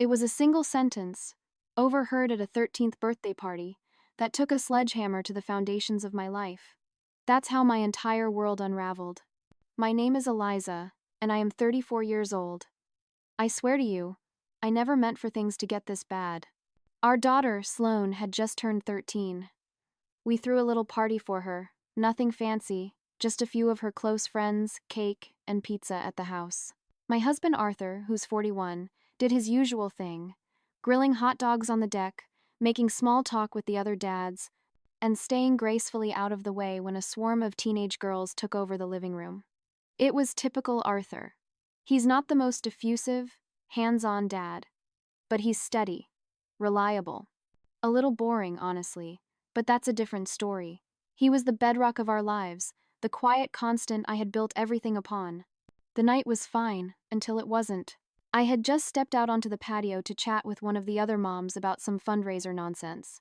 It was a single sentence, overheard at a 13th birthday party, that took a sledgehammer to the foundations of my life. That's how my entire world unraveled. My name is Eliza, and I am 34 years old. I swear to you, I never meant for things to get this bad. Our daughter, Sloane, had just turned 13. We threw a little party for her, nothing fancy, just a few of her close friends, cake, and pizza at the house. My husband Arthur, who's 41, did his usual thing, grilling hot dogs on the deck, making small talk with the other dads, and staying gracefully out of the way when a swarm of teenage girls took over the living room. It was typical Arthur. He's not the most effusive, hands-on dad, but he's steady, reliable. A little boring, honestly, but that's a different story. He was the bedrock of our lives, the quiet constant I had built everything upon. The night was fine, until it wasn't. I had just stepped out onto the patio to chat with one of the other moms about some fundraiser nonsense.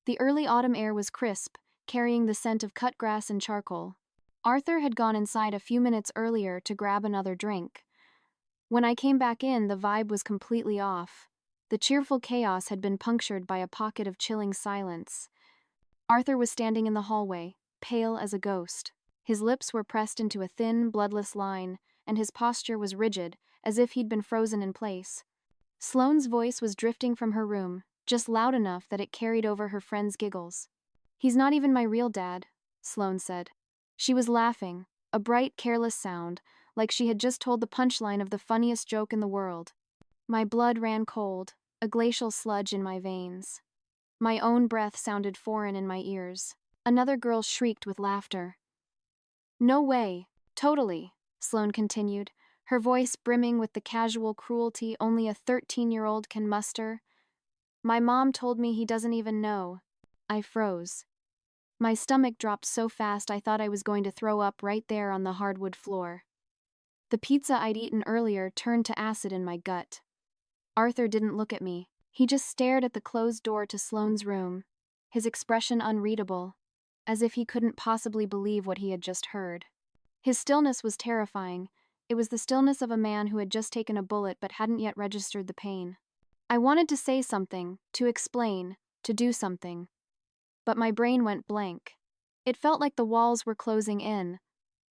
The early autumn air was crisp, carrying the scent of cut grass and charcoal. Arthur had gone inside a few minutes earlier to grab another drink. When I came back in, the vibe was completely off. The cheerful chaos had been punctured by a pocket of chilling silence. Arthur was standing in the hallway, pale as a ghost. His lips were pressed into a thin, bloodless line, and his posture was rigid, as if he'd been frozen in place. Sloane's voice was drifting from her room, just loud enough that it carried over her friends' giggles. "He's not even my real dad," Sloane said. She was laughing, a bright, careless sound, like she had just told the punchline of the funniest joke in the world. My blood ran cold, a glacial sludge in my veins. My own breath sounded foreign in my ears. Another girl shrieked with laughter. "No way, totally," Sloane continued, her voice brimming with the casual cruelty only a 13-year-old can muster. "My mom told me he doesn't even know." I froze. My stomach dropped so fast I thought I was going to throw up right there on the hardwood floor. The pizza I'd eaten earlier turned to acid in my gut. Arthur didn't look at me. He just stared at the closed door to Sloane's room, his expression unreadable, as if he couldn't possibly believe what he had just heard. His stillness was terrifying. It was the stillness of a man who had just taken a bullet but hadn't yet registered the pain. I wanted to say something, to explain, to do something. But my brain went blank. It felt like the walls were closing in,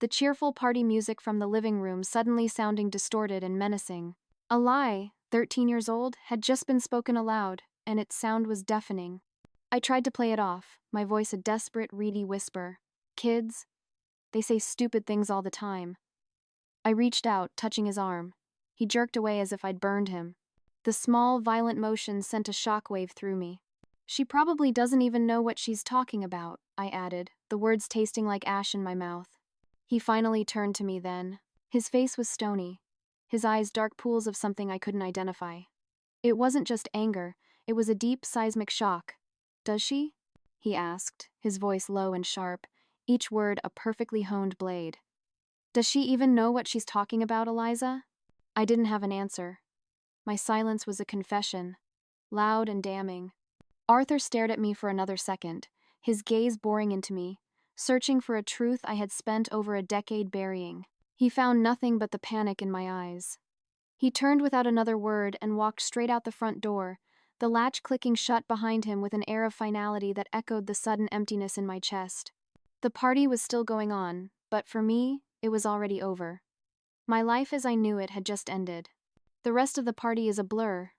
the cheerful party music from the living room suddenly sounding distorted and menacing. A lie, 13 years old, had just been spoken aloud, and its sound was deafening. I tried to play it off, my voice a desperate, reedy whisper. "Kids, they say stupid things all the time." I reached out, touching his arm. He jerked away as if I'd burned him. The small, violent motion sent a shockwave through me. "She probably doesn't even know what she's talking about," I added, the words tasting like ash in my mouth. He finally turned to me then. His face was stony, his eyes dark pools of something I couldn't identify. It wasn't just anger, it was a deep, seismic shock. "Does she?" he asked, his voice low and sharp, each word a perfectly honed blade. "Does she even know what she's talking about, Eliza?" I didn't have an answer. My silence was a confession, loud and damning. Arthur stared at me for another second, his gaze boring into me, searching for a truth I had spent over a decade burying. He found nothing but the panic in my eyes. He turned without another word and walked straight out the front door, the latch clicking shut behind him with an air of finality that echoed the sudden emptiness in my chest. The party was still going on, but for me, it was already over. My life as I knew it had just ended. The rest of the party is a blur.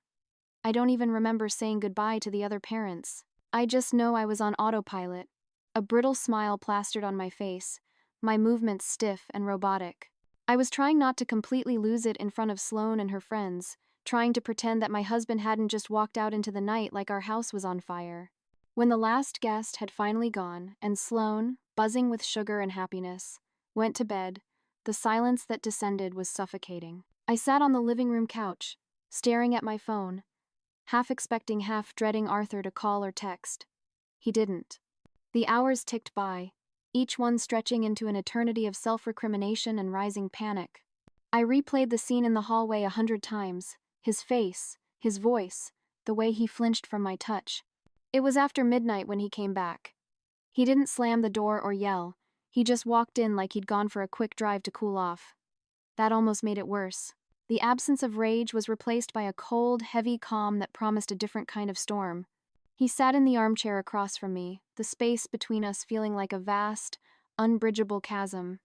I don't even remember saying goodbye to the other parents. I just know I was on autopilot, a brittle smile plastered on my face, my movements stiff and robotic. I was trying not to completely lose it in front of Sloane and her friends, trying to pretend that my husband hadn't just walked out into the night like our house was on fire. When the last guest had finally gone, and Sloane, buzzing with sugar and happiness, went to bed, the silence that descended was suffocating. I sat on the living room couch, staring at my phone, half expecting, half dreading Arthur to call or text. He didn't. The hours ticked by, each one stretching into an eternity of self-recrimination and rising panic. I replayed the scene in the hallway 100 times, his face, his voice, the way he flinched from my touch. It was after midnight when he came back. He didn't slam the door or yell, he just walked in like he'd gone for a quick drive to cool off. That almost made it worse. The absence of rage was replaced by a cold, heavy calm that promised a different kind of storm. He sat in the armchair across from me, the space between us feeling like a vast, unbridgeable chasm.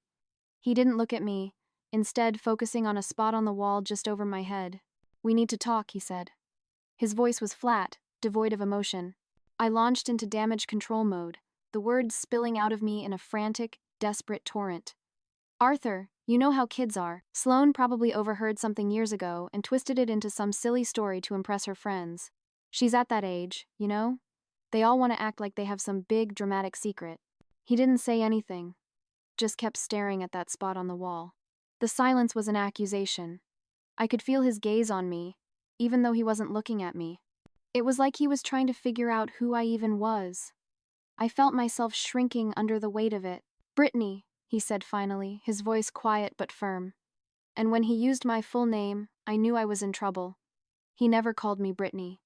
He didn't look at me, instead focusing on a spot on the wall just over my head. "We need to talk," he said. His voice was flat, devoid of emotion. I launched into damage control mode, the words spilling out of me in a frantic, desperate torrent. "Arthur, you know how kids are. Sloane probably overheard something years ago and twisted it into some silly story to impress her friends. She's at that age, you know? They all want to act like they have some big, dramatic secret." He didn't say anything, just kept staring at that spot on the wall. The silence was an accusation. I could feel his gaze on me, even though he wasn't looking at me. It was like he was trying to figure out who I even was. I felt myself shrinking under the weight of it. "Brittany," he said finally, his voice quiet but firm. And when he used my full name, I knew I was in trouble. He never called me Brittany.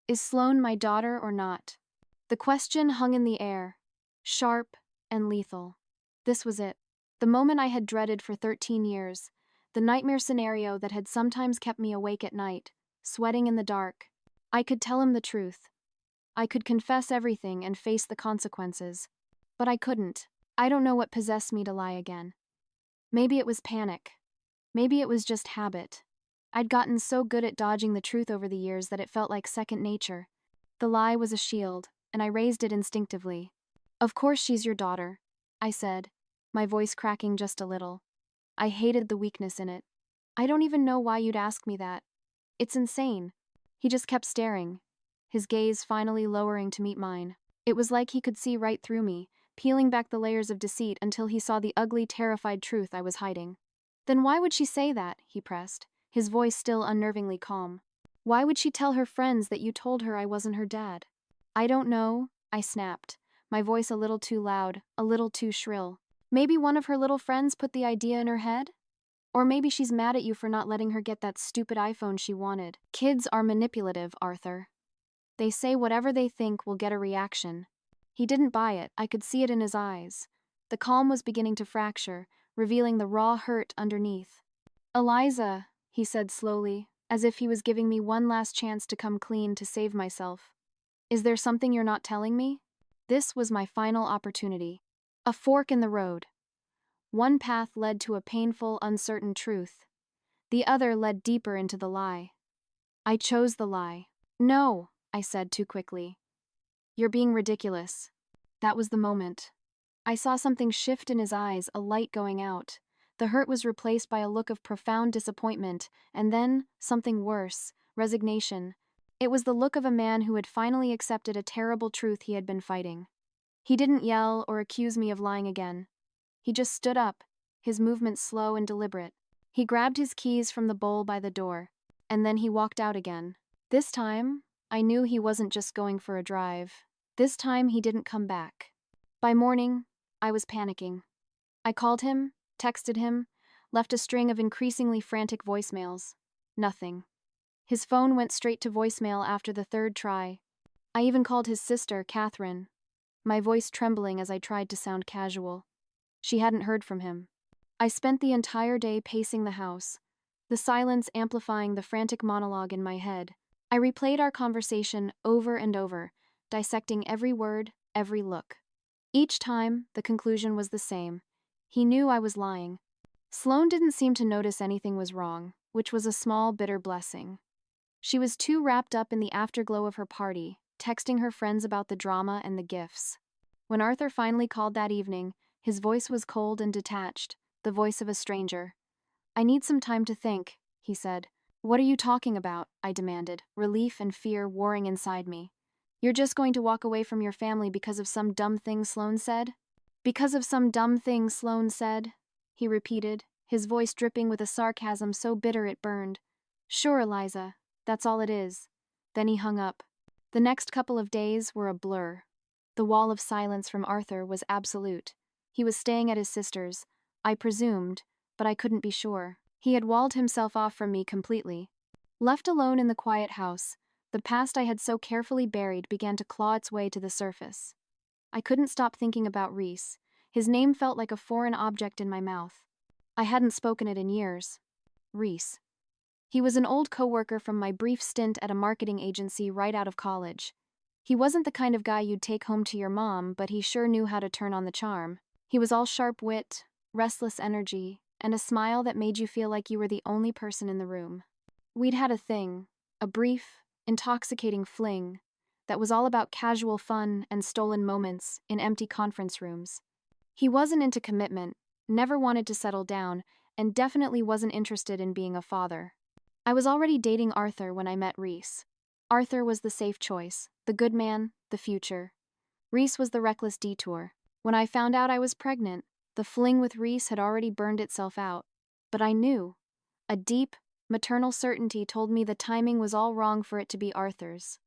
"Is Sloane my daughter or not?" The question hung in the air, sharp and lethal. This was it. The moment I had dreaded for 13 years. The nightmare scenario that had sometimes kept me awake at night, sweating in the dark. I could tell him the truth. I could confess everything and face the consequences. But I couldn't. I don't know what possessed me to lie again. Maybe it was panic. Maybe it was just habit. I'd gotten so good at dodging the truth over the years that it felt like second nature. The lie was a shield, and I raised it instinctively. "Of course she's your daughter," I said, my voice cracking just a little. I hated the weakness in it. "I don't even know why you'd ask me that. It's insane." He just kept staring, his gaze finally lowering to meet mine. It was like he could see right through me, peeling back the layers of deceit until he saw the ugly, terrified truth I was hiding. "Then why would she say that?" he pressed, his voice still unnervingly calm. "Why would she tell her friends that you told her I wasn't her dad?" "I don't know," I snapped, my voice a little too loud, a little too shrill. "Maybe one of her little friends put the idea in her head? Or maybe she's mad at you for not letting her get that stupid iPhone she wanted." Kids are manipulative, Arthur. They say whatever they think will get a reaction. He didn't buy it, I could see it in his eyes. The calm was beginning to fracture, revealing the raw hurt underneath. "Eliza," he said slowly, as if he was giving me one last chance to come clean to save myself. "Is there something you're not telling me?" This was my final opportunity. A fork in the road. One path led to a painful, uncertain truth. The other led deeper into the lie. I chose the lie. "No," I said too quickly. "You're being ridiculous." That was the moment. I saw something shift in his eyes, a light going out. The hurt was replaced by a look of profound disappointment, and then something worse, resignation. It was the look of a man who had finally accepted a terrible truth he had been fighting. He didn't yell or accuse me of lying again. He just stood up, his movements slow and deliberate. He grabbed his keys from the bowl by the door, and then he walked out again. This time, I knew he wasn't just going for a drive. This time he didn't come back. By morning, I was panicking. I called him, texted him, left a string of increasingly frantic voicemails. Nothing. His phone went straight to voicemail after the third try. I even called his sister, Catherine, my voice trembling as I tried to sound casual. She hadn't heard from him. I spent the entire day pacing the house, the silence amplifying the frantic monologue in my head. I replayed our conversation over and over, dissecting every word, every look. Each time, the conclusion was the same. He knew I was lying. Sloane didn't seem to notice anything was wrong, which was a small, bitter blessing. She was too wrapped up in the afterglow of her party, texting her friends about the drama and the gifts. When Arthur finally called that evening, his voice was cold and detached, the voice of a stranger. "I need some time to think," he said. "What are you talking about?" I demanded, relief and fear warring inside me. "You're just going to walk away from your family because of some dumb thing Sloane said?" "Because of some dumb thing Sloane said," he repeated, his voice dripping with a sarcasm so bitter it burned. "Sure, Eliza, that's all it is." Then he hung up. The next couple of days were a blur. The wall of silence from Arthur was absolute. He was staying at his sister's, I presumed, but I couldn't be sure. He had walled himself off from me completely. Left alone in the quiet house, the past I had so carefully buried began to claw its way to the surface. I couldn't stop thinking about Reese. His name felt like a foreign object in my mouth. I hadn't spoken it in years. Reese. He was an old coworker from my brief stint at a marketing agency right out of college. He wasn't the kind of guy you'd take home to your mom, but he sure knew how to turn on the charm. He was all sharp wit, restless energy, and a smile that made you feel like you were the only person in the room. We'd had a thing, a brief, intoxicating fling, that was all about casual fun and stolen moments in empty conference rooms. He wasn't into commitment, never wanted to settle down, and definitely wasn't interested in being a father. I was already dating Arthur when I met Reese. Arthur was the safe choice, the good man, the future. Reese was the reckless detour. When I found out I was pregnant, the fling with Reese had already burned itself out. But I knew. A deep, maternal certainty told me the timing was all wrong for it to be Arthur's.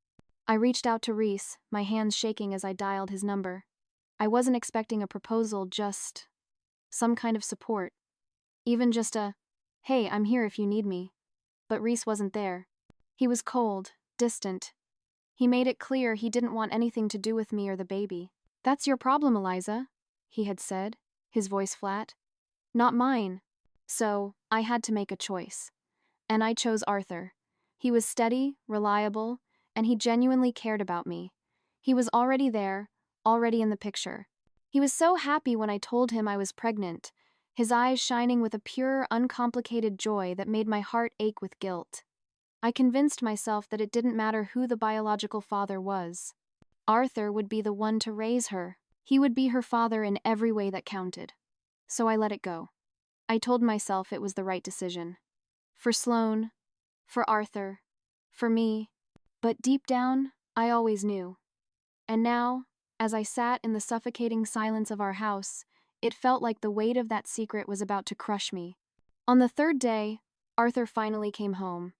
I reached out to Reese, my hands shaking as I dialed his number. I wasn't expecting a proposal, just some kind of support. Even just a, "Hey, I'm here if you need me." But Reese wasn't there. He was cold, distant. He made it clear he didn't want anything to do with me or the baby. "That's your problem, Eliza," he had said, his voice flat. "Not mine." So, I had to make a choice. And I chose Arthur. He was steady, reliable, and he genuinely cared about me. He was already there, already in the picture. He was so happy when I told him I was pregnant, his eyes shining with a pure, uncomplicated joy that made my heart ache with guilt. I convinced myself that it didn't matter who the biological father was. Arthur would be the one to raise her. He would be her father in every way that counted. So I let it go. I told myself it was the right decision. For Sloane, for Arthur, for me. But deep down, I always knew. And now, as I sat in the suffocating silence of our house, it felt like the weight of that secret was about to crush me. On the third day, Arthur finally came home.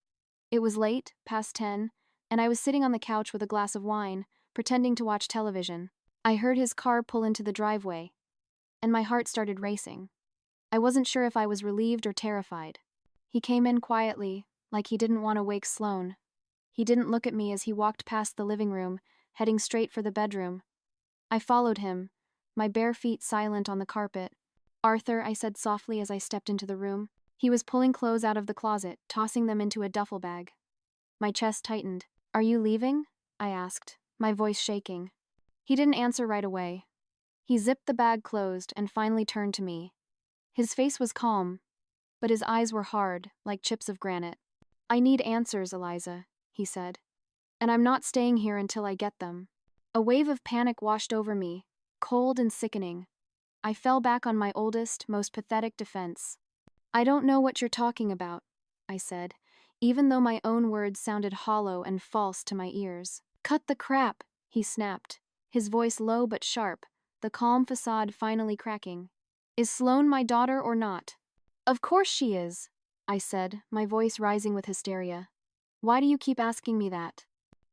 It was late, past 10, and I was sitting on the couch with a glass of wine, pretending to watch television. I heard his car pull into the driveway, and my heart started racing. I wasn't sure if I was relieved or terrified. He came in quietly, like he didn't want to wake Sloane. He didn't look at me as he walked past the living room, heading straight for the bedroom. I followed him, my bare feet silent on the carpet. "Arthur," I said softly as I stepped into the room. He was pulling clothes out of the closet, tossing them into a duffel bag. My chest tightened. "Are you leaving?" I asked, my voice shaking. He didn't answer right away. He zipped the bag closed and finally turned to me. His face was calm, but his eyes were hard, like chips of granite. "I need answers, Eliza," he said. "And I'm not staying here until I get them." A wave of panic washed over me, cold and sickening. I fell back on my oldest, most pathetic defense. "I don't know what you're talking about," I said, even though my own words sounded hollow and false to my ears. "Cut the crap," he snapped, his voice low but sharp, the calm facade finally cracking. "Is Sloane my daughter or not?" "Of course she is," I said, my voice rising with hysteria. "Why do you keep asking me that?"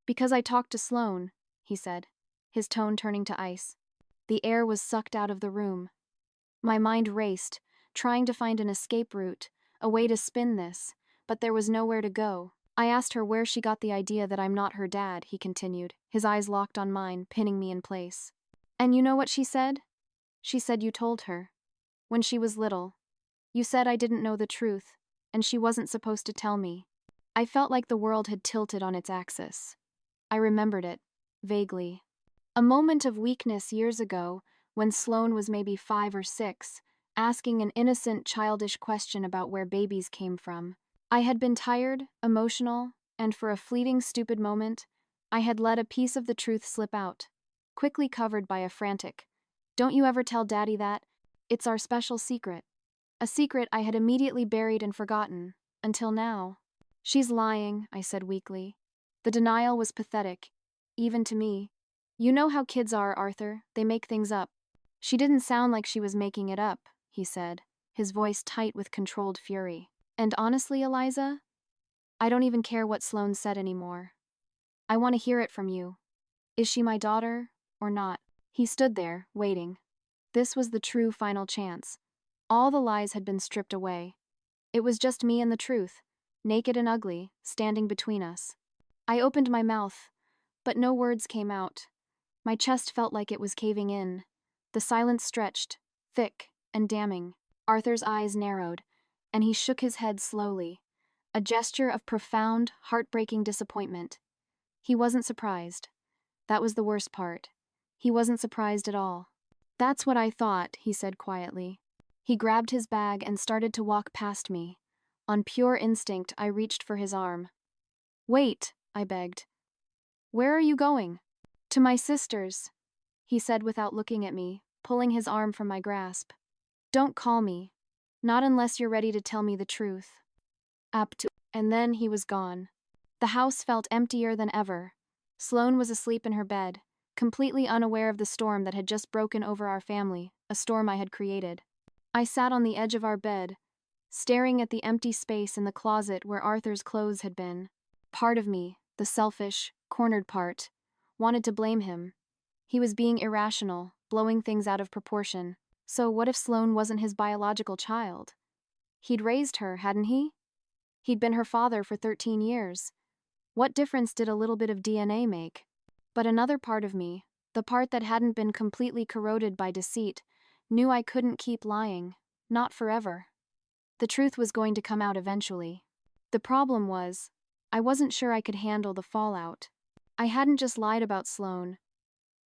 "Because I talked to Sloane," he said, his tone turning to ice. The air was sucked out of the room. My mind raced, trying to find an escape route, a way to spin this, but there was nowhere to go. "I asked her where she got the idea that I'm not her dad," he continued, his eyes locked on mine, pinning me in place. "And you know what she said? She said you told her. When she was little. You said I didn't know the truth, and she wasn't supposed to tell me." I felt like the world had tilted on its axis. I remembered it, vaguely. A moment of weakness years ago, when Sloane was maybe 5 or 6, asking an innocent, childish question about where babies came from. I had been tired, emotional, and for a fleeting, stupid moment, I had let a piece of the truth slip out, quickly covered by a frantic, "Don't you ever tell Daddy that? It's our special secret." A secret I had immediately buried and forgotten, until now. "She's lying," I said weakly. The denial was pathetic, even to me. "You know how kids are, Arthur, they make things up." "She didn't sound like she was making it up," he said, his voice tight with controlled fury. "And honestly, Eliza, I don't even care what Sloane said anymore. I want to hear it from you. Is she my daughter, or not?" He stood there, waiting. This was the true final chance. All the lies had been stripped away. It was just me and the truth, naked and ugly, standing between us. I opened my mouth, but no words came out. My chest felt like it was caving in. The silence stretched, thick and damning. Arthur's eyes narrowed, and he shook his head slowly, a gesture of profound, heartbreaking disappointment. He wasn't surprised. That was the worst part. He wasn't surprised at all. "That's what I thought," he said quietly. He grabbed his bag and started to walk past me. On pure instinct, I reached for his arm. "Wait," I begged. "Where are you going?" "To my sister's," he said without looking at me, pulling his arm from my grasp. "Don't call me. Not unless you're ready to tell me the truth." And then he was gone. The house felt emptier than ever. Sloane was asleep in her bed, completely unaware of the storm that had just broken over our family, a storm I had created. I sat on the edge of our bed, staring at the empty space in the closet where Arthur's clothes had been. Part of me, the selfish, cornered part, wanted to blame him. He was being irrational, blowing things out of proportion. So what if Sloane wasn't his biological child? He'd raised her, hadn't he? He'd been her father for 13 years. What difference did a little bit of DNA make? But another part of me, the part that hadn't been completely corroded by deceit, knew I couldn't keep lying. Not forever. The truth was going to come out eventually. The problem was, I wasn't sure I could handle the fallout. I hadn't just lied about Sloane.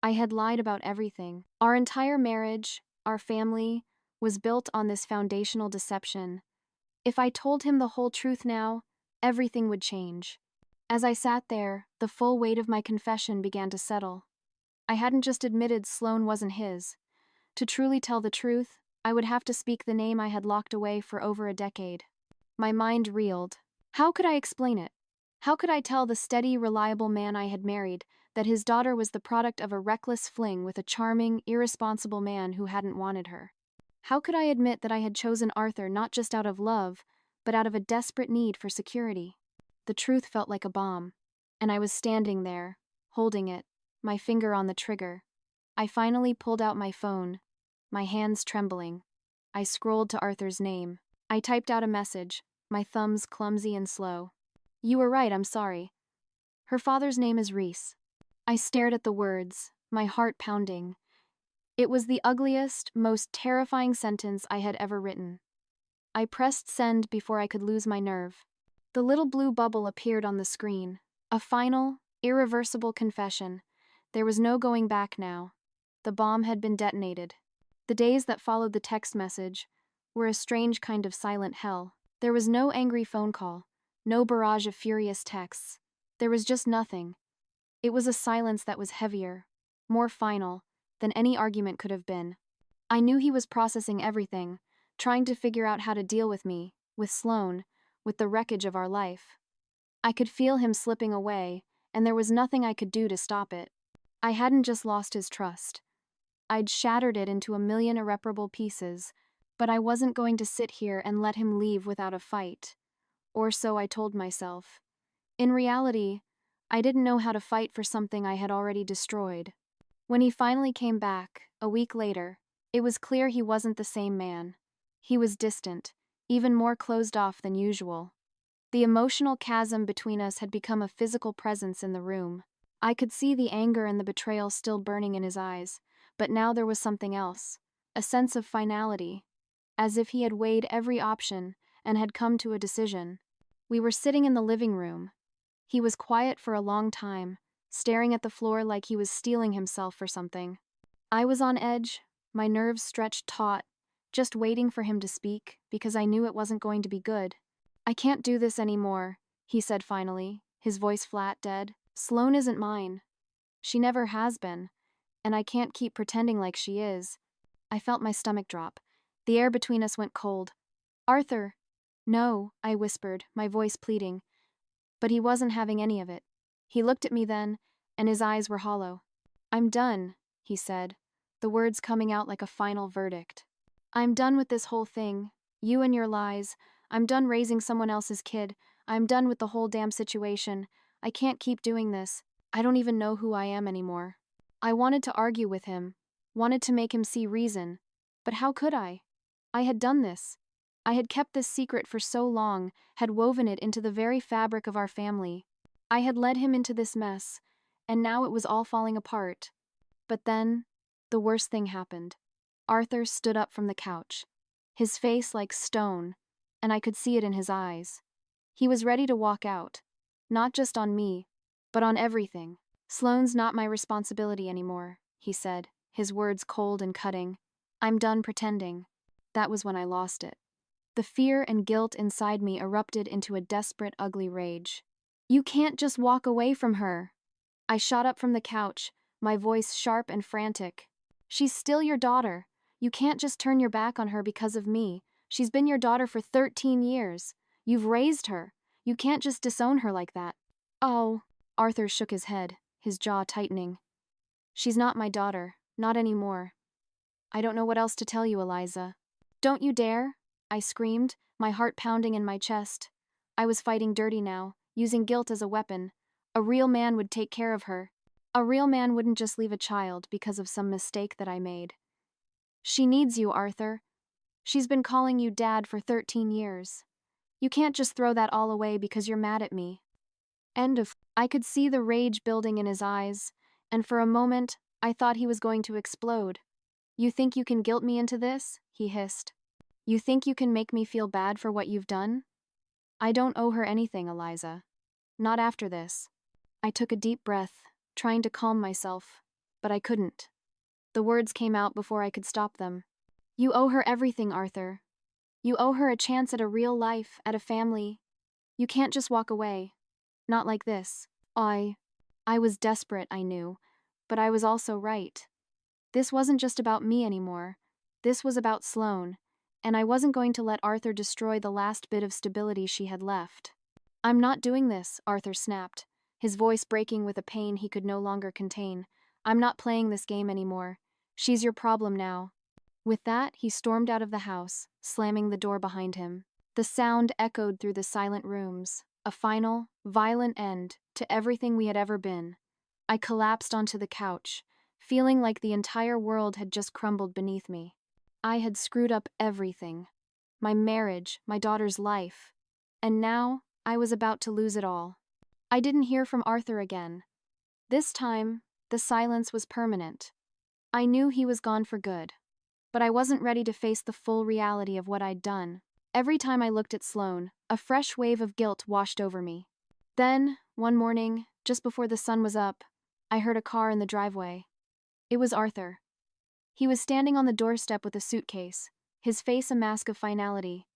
I had lied about everything. Our entire marriage, our family, was built on this foundational deception. If I told him the whole truth now, everything would change. As I sat there, the full weight of my confession began to settle. I hadn't just admitted Sloane wasn't his. To truly tell the truth, I would have to speak the name I had locked away for over a decade. My mind reeled. How could I explain it? How could I tell the steady, reliable man I had married that his daughter was the product of a reckless fling with a charming, irresponsible man who hadn't wanted her? How could I admit that I had chosen Arthur not just out of love, but out of a desperate need for security? The truth felt like a bomb, and I was standing there, holding it, my finger on the trigger. I finally pulled out my phone, my hands trembling. I scrolled to Arthur's name. I typed out a message, my thumbs clumsy and slow. "You were right, I'm sorry. Her father's name is Reese." I stared at the words, my heart pounding. It was the ugliest, most terrifying sentence I had ever written. I pressed send before I could lose my nerve. The little blue bubble appeared on the screen. A final, irreversible confession. There was no going back now. The bomb had been detonated. The days that followed the text message were a strange kind of silent hell. There was no angry phone call, no barrage of furious texts. There was just nothing. It was a silence that was heavier, more final, than any argument could have been. I knew he was processing everything, trying to figure out how to deal with me, with Sloane, with the wreckage of our life. I could feel him slipping away, and there was nothing I could do to stop it. I hadn't just lost his trust. I'd shattered it into a million irreparable pieces, but I wasn't going to sit here and let him leave without a fight. Or so I told myself. In reality, I didn't know how to fight for something I had already destroyed. When he finally came back, a week later, it was clear he wasn't the same man. He was distant, even more closed off than usual. The emotional chasm between us had become a physical presence in the room. I could see the anger and the betrayal still burning in his eyes, but now there was something else, a sense of finality, as if he had weighed every option and had come to a decision. We were sitting in the living room. He was quiet for a long time, staring at the floor like he was steeling himself for something. I was on edge, my nerves stretched taut, just waiting for him to speak, because I knew it wasn't going to be good. "I can't do this anymore," he said finally, his voice flat, dead. "Sloane isn't mine. She never has been, and I can't keep pretending like she is." I felt my stomach drop. The air between us went cold. "Arthur." "No," I whispered, my voice pleading. But he wasn't having any of it. He looked at me then, and his eyes were hollow. "I'm done," he said, the words coming out like a final verdict. "I'm done with this whole thing. You and your lies. I'm done raising someone else's kid. I'm done with the whole damn situation. I can't keep doing this. I don't even know who I am anymore." I wanted to argue with him, wanted to make him see reason. But how could I? I had done this. I had kept this secret for so long, had woven it into the very fabric of our family. I had led him into this mess, and now it was all falling apart. But then, the worst thing happened. Arthur stood up from the couch, his face like stone, and I could see it in his eyes. He was ready to walk out. Not just on me, but on everything. "Sloane's not my responsibility anymore," he said, his words cold and cutting. "I'm done pretending." That was when I lost it. The fear and guilt inside me erupted into a desperate, ugly rage. "You can't just walk away from her." I shot up from the couch, my voice sharp and frantic. "She's still your daughter. You can't just turn your back on her because of me. She's been your daughter for 13 years. You've raised her. You can't just disown her like that." "Oh," Arthur shook his head, his jaw tightening. "She's not my daughter, not anymore. I don't know what else to tell you, Eliza." "Don't you dare," I screamed, my heart pounding in my chest. I was fighting dirty now, using guilt as a weapon. A real man would take care of her. A real man wouldn't just leave a child because of some mistake that I made. "She needs you, Arthur. She's been calling you Dad for 13 years. You can't just throw that all away because you're mad at me." I could see the rage building in his eyes, and for a moment, I thought he was going to explode. "You think you can guilt me into this?" he hissed. "You think you can make me feel bad for what you've done? I don't owe her anything, Eliza. Not after this." I took a deep breath, trying to calm myself, but I couldn't. The words came out before I could stop them. "You owe her everything, Arthur. You owe her a chance at a real life, at a family. You can't just walk away. Not like this." I was desperate, I knew, but I was also right. This wasn't just about me anymore. This was about Sloane, and I wasn't going to let Arthur destroy the last bit of stability she had left. "I'm not doing this," Arthur snapped, his voice breaking with a pain he could no longer contain. "I'm not playing this game anymore. She's your problem now." With that, he stormed out of the house, slamming the door behind him. The sound echoed through the silent rooms, a final, violent end to everything we had ever been. I collapsed onto the couch, feeling like the entire world had just crumbled beneath me. I had screwed up everything. My marriage, my daughter's life. And now, I was about to lose it all. I didn't hear from Arthur again. This time, the silence was permanent. I knew he was gone for good. But I wasn't ready to face the full reality of what I'd done. Every time I looked at Sloane, a fresh wave of guilt washed over me. Then, one morning, just before the sun was up, I heard a car in the driveway. It was Arthur. He was standing on the doorstep with a suitcase, his face a mask of finality.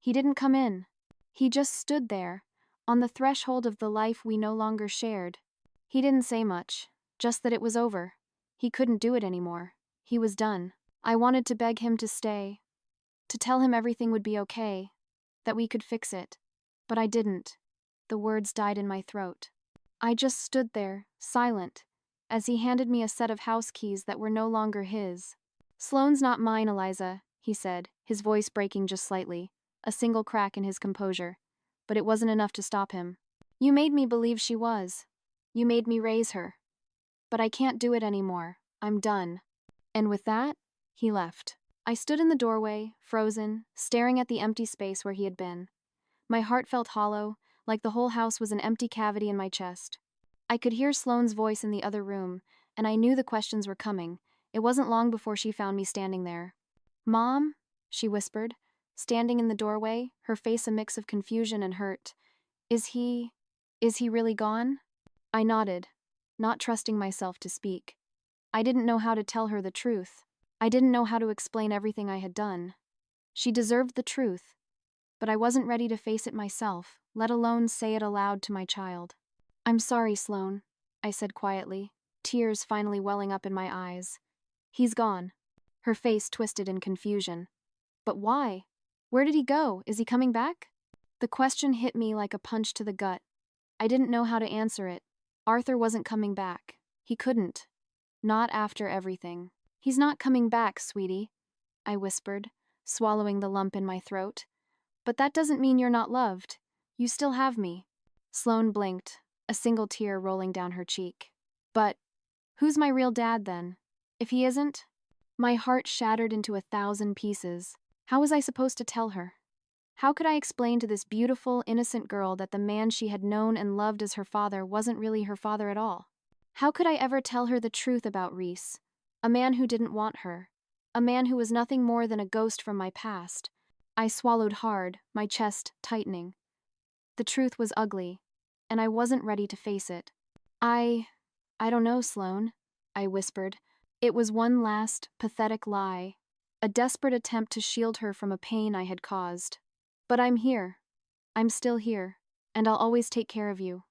He didn't come in. He just stood there, on the threshold of the life we no longer shared. He didn't say much, just that it was over. He couldn't do it anymore. He was done. I wanted to beg him to stay, to tell him everything would be okay, that we could fix it. But I didn't. The words died in my throat. I just stood there, silent, as he handed me a set of house keys that were no longer his. "Sloane's not mine, Eliza," he said, his voice breaking just slightly, a single crack in his composure. But it wasn't enough to stop him. "You made me believe she was. You made me raise her. But I can't do it anymore. I'm done." And with that, he left. I stood in the doorway, frozen, staring at the empty space where he had been. My heart felt hollow, like the whole house was an empty cavity in my chest. I could hear Sloane's voice in the other room, and I knew the questions were coming. It wasn't long before she found me standing there. "Mom?" she whispered, standing in the doorway, her face a mix of confusion and hurt. Is he really gone?" I nodded, not trusting myself to speak. I didn't know how to tell her the truth. I didn't know how to explain everything I had done. She deserved the truth, but I wasn't ready to face it myself, let alone say it aloud to my child. "I'm sorry, Sloane," I said quietly, tears finally welling up in my eyes. "He's gone." Her face twisted in confusion. "But why? Where did he go? Is he coming back?" The question hit me like a punch to the gut. I didn't know how to answer it. Arthur wasn't coming back. He couldn't. Not after everything. "He's not coming back, sweetie," I whispered, swallowing the lump in my throat. "But that doesn't mean you're not loved. You still have me." Sloane blinked, a single tear rolling down her cheek. "But who's my real dad then? If he isn't?" My heart shattered into 1,000 pieces. How was I supposed to tell her? How could I explain to this beautiful, innocent girl that the man she had known and loved as her father wasn't really her father at all? How could I ever tell her the truth about Reese? A man who didn't want her. A man who was nothing more than a ghost from my past. I swallowed hard, my chest tightening. The truth was ugly, and I wasn't ready to face it. I I don't know, Sloane, I whispered. It was one last, pathetic lie, a desperate attempt to shield her from a pain I had caused. But I'm here. I'm still here, and I'll always take care of you.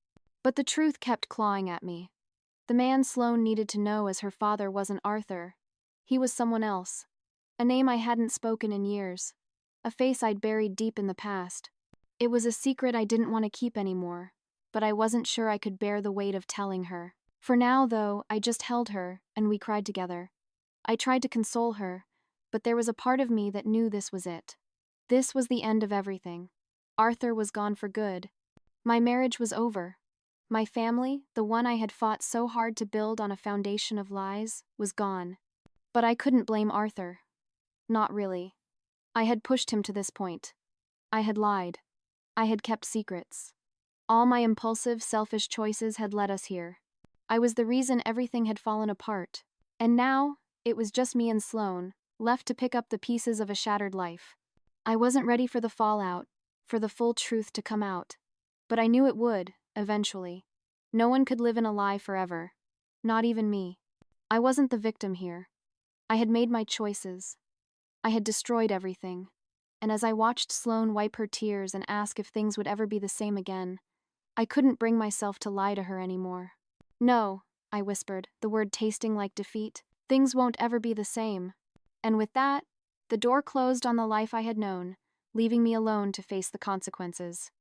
But the truth kept clawing at me. The man Sloane needed to know as her father wasn't Arthur. He was someone else. A name I hadn't spoken in years. A face I'd buried deep in the past. It was a secret I didn't want to keep anymore, but I wasn't sure I could bear the weight of telling her. For now, though, I just held her, and we cried together. I tried to console her, but there was a part of me that knew this was it. This was the end of everything. Arthur was gone for good. My marriage was over. My family, the one I had fought so hard to build on a foundation of lies, was gone. But I couldn't blame Arthur. Not really. I had pushed him to this point. I had lied. I had kept secrets. All my impulsive, selfish choices had led us here. I was the reason everything had fallen apart. And now, it was just me and Sloane, left to pick up the pieces of a shattered life. I wasn't ready for the fallout, for the full truth to come out. But I knew it would, eventually. No one could live in a lie forever. Not even me. I wasn't the victim here. I had made my choices. I had destroyed everything. And as I watched Sloane wipe her tears and ask if things would ever be the same again, I couldn't bring myself to lie to her anymore. No, I whispered, the word tasting like defeat. Things won't ever be the same. And with that, the door closed on the life I had known, leaving me alone to face the consequences.